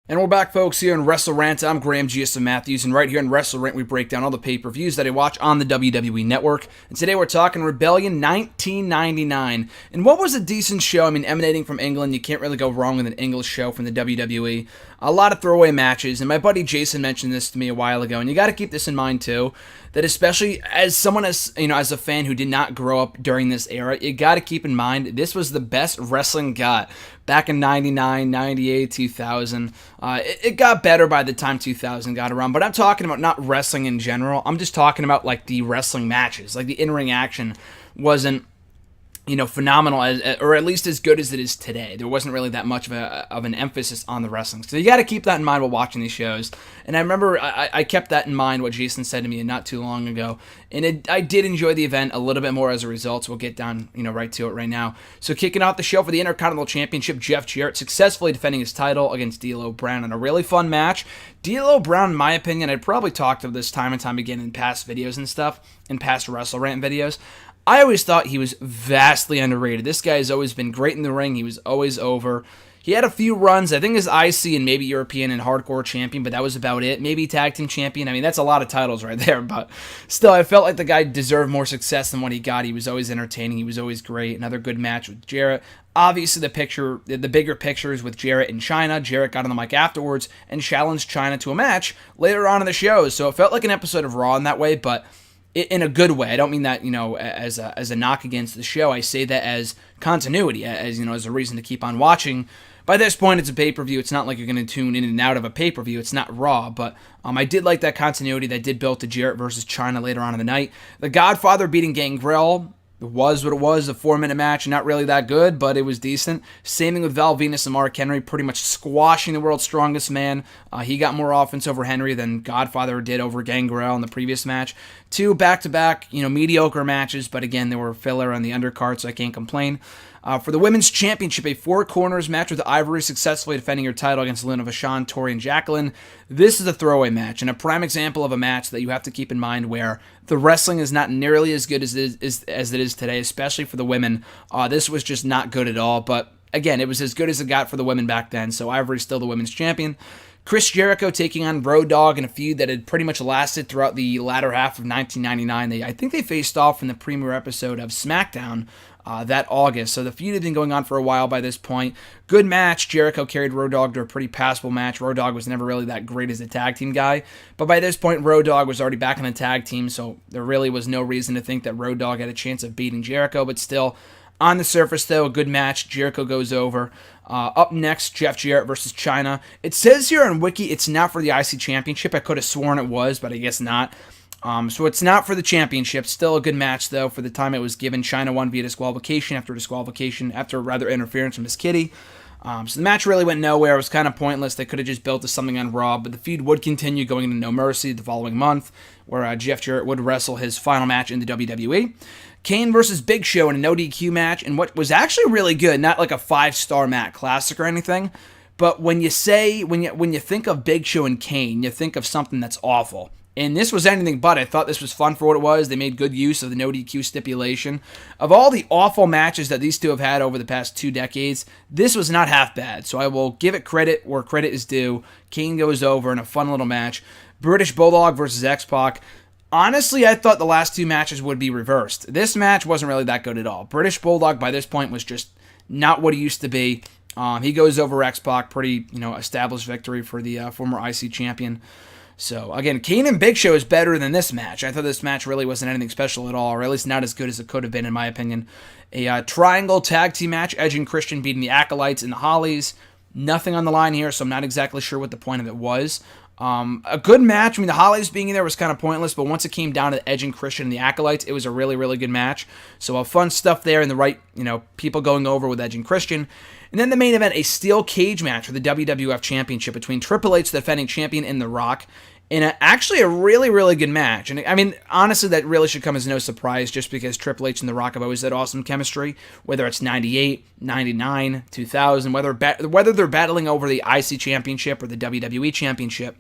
And we're back, folks, here in WrestleRant. I'm Graham GSM Matthews, and right here in WrestleRant, we break down all the pay-per-views that I watch on the WWE Network. And today we're talking Rebellion 1999. And what was a decent show? I mean, emanating from England, you can't really go wrong with an English show from the WWE. A lot of throwaway matches, and my buddy Jason mentioned this to me a while ago, and you got to keep this in mind too, that especially as someone as a fan who did not grow up during this era, you got to keep in mind this was the best wrestling got back in 99, 98, 2000. It got better by the time 2000 got around, but I'm talking about not wrestling in general. I'm just talking about like the wrestling matches, like the in-ring action wasn't phenomenal, or at least as good as it is today. There wasn't really that much of an emphasis on the wrestling. So you got to keep that in mind while watching these shows. And I remember I kept that in mind, what Jason said to me not too long ago. And I did enjoy the event a little bit more as a result, so we'll get down right to it right now. So kicking off the show for the Intercontinental Championship, Jeff Jarrett successfully defending his title against D'Lo Brown in a really fun match. D'Lo Brown, in my opinion, I'd probably talked of this time and time again in past videos and stuff, in past WrestleRant videos. I always thought he was vastly underrated. This guy has always been great in the ring. He was always over. He had a few runs, I think as IC and maybe European and Hardcore Champion, but that was about it. Maybe Tag Team Champion. I mean, that's a lot of titles right there, but still, I felt like the guy deserved more success than what he got. He was always entertaining. He was always great. Another good match with Jarrett. Obviously, the bigger picture is with Jarrett and China. Jarrett got on the mic afterwards and challenged China to a match later on in the show, so it felt like an episode of Raw in that way, but in a good way. I don't mean that, as a knock against the show. I say that as continuity, as a reason to keep on watching. By this point, it's a pay-per-view. It's not like you're going to tune in and out of a pay-per-view. It's not Raw, but I did like that continuity that did build to Jarrett versus China later on in the night. The Godfather beating Gangrel. It was what it was, a 4-minute match, not really that good, but it was decent. Same thing with Val Venus and Mark Henry, pretty much squashing the world's strongest man. He got more offense over Henry than Godfather did over Gangrel in the previous match. 2 back-to-back, mediocre matches, but again, they were filler on the undercard, so I can't complain. For the Women's Championship, a 4 corners match with Ivory successfully defending her title against Luna Vachon, Tori, and Jacqueline. This is a throwaway match, and a prime example of a match that you have to keep in mind where the wrestling is not nearly as good as it is today, especially for the women. This was just not good at all, but again, it was as good as it got for the women back then, so Ivory's still the women's champion. Chris Jericho taking on Road Dogg in a feud that had pretty much lasted throughout the latter half of 1999. I think they faced off in the premiere episode of SmackDown that August, so the feud had been going on for a while by this point. Good match. Jericho carried Road Dogg to a pretty passable match. Road Dogg was never really that great as a tag team guy, but by this point, Road Dogg was already back in the tag team, so there really was no reason to think that Road Dogg had a chance of beating Jericho, but still, on the surface, though, a good match. Jericho goes over. Up next, Jeff Jarrett versus China. It says here on Wiki it's not for the IC Championship. I could have sworn it was, but I guess not. So it's not for the championship. Still a good match, though, for the time it was given. China won via disqualification after interference from Miss Kitty. So the match really went nowhere. It was kind of pointless. They could have just built to something on Raw, but the feud would continue going into No Mercy the following month, where Jeff Jarrett would wrestle his final match in the WWE. Kane versus Big Show in a no DQ match, and what was actually really good, not like a 5-star Matt Classic or anything, but when you think of Big Show and Kane, you think of something that's awful. And this was anything but. I thought this was fun for what it was. They made good use of the no DQ stipulation. Of all the awful matches that these two have had over the past 2 decades, this was not half bad. So I will give it credit where credit is due. Kane goes over in a fun little match. British Bulldog versus X-Pac. Honestly, I thought the last 2 matches would be reversed. This match wasn't really that good at all. British Bulldog by this point was just not what he used to be. He goes over X-Pac. Pretty, established victory for the former IC champion. So, again, Kane and Big Show is better than this match. I thought this match really wasn't anything special at all, or at least not as good as it could have been, in my opinion. A triangle tag team match, Edge and Christian beating the Acolytes and the Hollies. Nothing on the line here, so I'm not exactly sure what the point of it was. A good match. I mean, the Hollies being in there was kind of pointless, but once it came down to Edge and Christian and the Acolytes, it was a really, really good match. So, fun stuff there, and the right, people going over with Edge and Christian. And then the main event, a steel cage match for the WWF Championship between Triple H, the defending champion, and The Rock. And actually a really, really good match. And I mean, honestly, that really should come as no surprise just because Triple H and The Rock have always had awesome chemistry, whether it's 98, 99, 2000, whether they're battling over the IC Championship or the WWE Championship.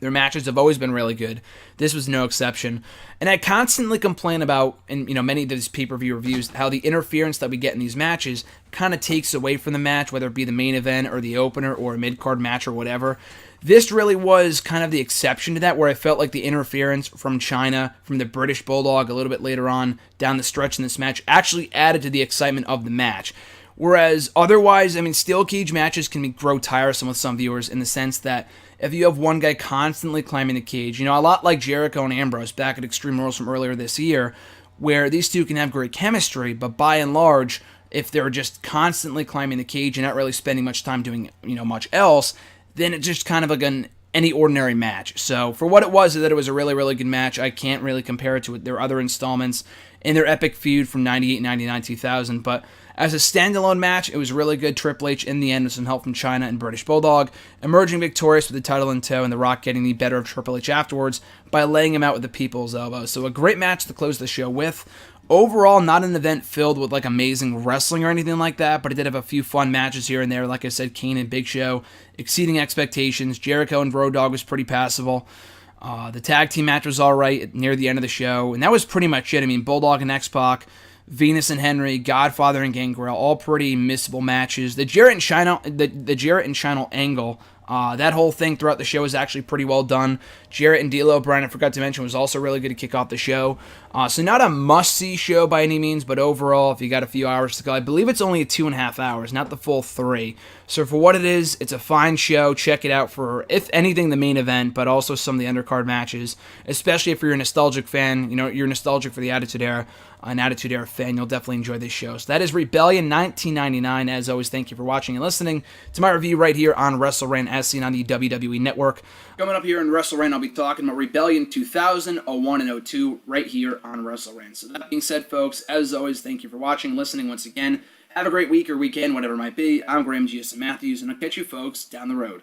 Their matches have always been really good. This was no exception. And I constantly complain about, in many of these pay-per-view reviews, how the interference that we get in these matches kind of takes away from the match, whether it be the main event or the opener or a mid-card match or whatever. This really was kind of the exception to that, where I felt like the interference from China, from the British Bulldog a little bit later on down the stretch in this match, actually added to the excitement of the match. Whereas otherwise, steel cage matches can grow tiresome with some viewers in the sense that if you have one guy constantly climbing the cage, a lot like Jericho and Ambrose back at Extreme Rules from earlier this year, where these two can have great chemistry, but by and large, if they're just constantly climbing the cage and not really spending much time doing, much else, then it's just kind of like any ordinary match. So for what it was, that it was a really, really good match. I can't really compare it to their other installments in their epic feud from 98, 99, 2000. But as a standalone match, it was really good. Triple H in the end with some help from China and British Bulldog, emerging victorious with the title in tow, and The Rock getting the better of Triple H afterwards by laying him out with the people's elbow. So a great match to close the show with. Overall, not an event filled with amazing wrestling or anything like that, but it did have a few fun matches here and there. Like I said, Kane and Big Show exceeding expectations. Jericho and Road Dogg was pretty passable. The tag team match was alright near the end of the show, and that was pretty much it. Bulldog and X-Pac, Venus and Henry, Godfather and Gangrel, all pretty missable matches. The Jarrett and China angle, that whole thing throughout the show was actually pretty well done. Jarrett and D'Lo, Brian, I forgot to mention, was also really good to kick off the show. So not a must-see show by any means, but overall, if you got a few hours to go, I believe it's only 2.5 hours, not the full 3. So for what it is, it's a fine show. Check it out for, if anything, the main event, but also some of the undercard matches, especially if you're a nostalgic fan, you're nostalgic for the Attitude Era, an Attitude Era fan, you'll definitely enjoy this show. So that is Rebellion 1999. As always, thank you for watching and listening to my review right here on WrestleRant, as seen on the WWE Network. Coming up here in WrestleRant, I'll be talking about Rebellion 2000, 01, and 02 right here on WrestleRant. So that being said, folks, as always, thank you for watching and listening once again. Have a great week or weekend, whatever it might be. I'm Graham G.S. Matthews, and I'll catch you folks down the road.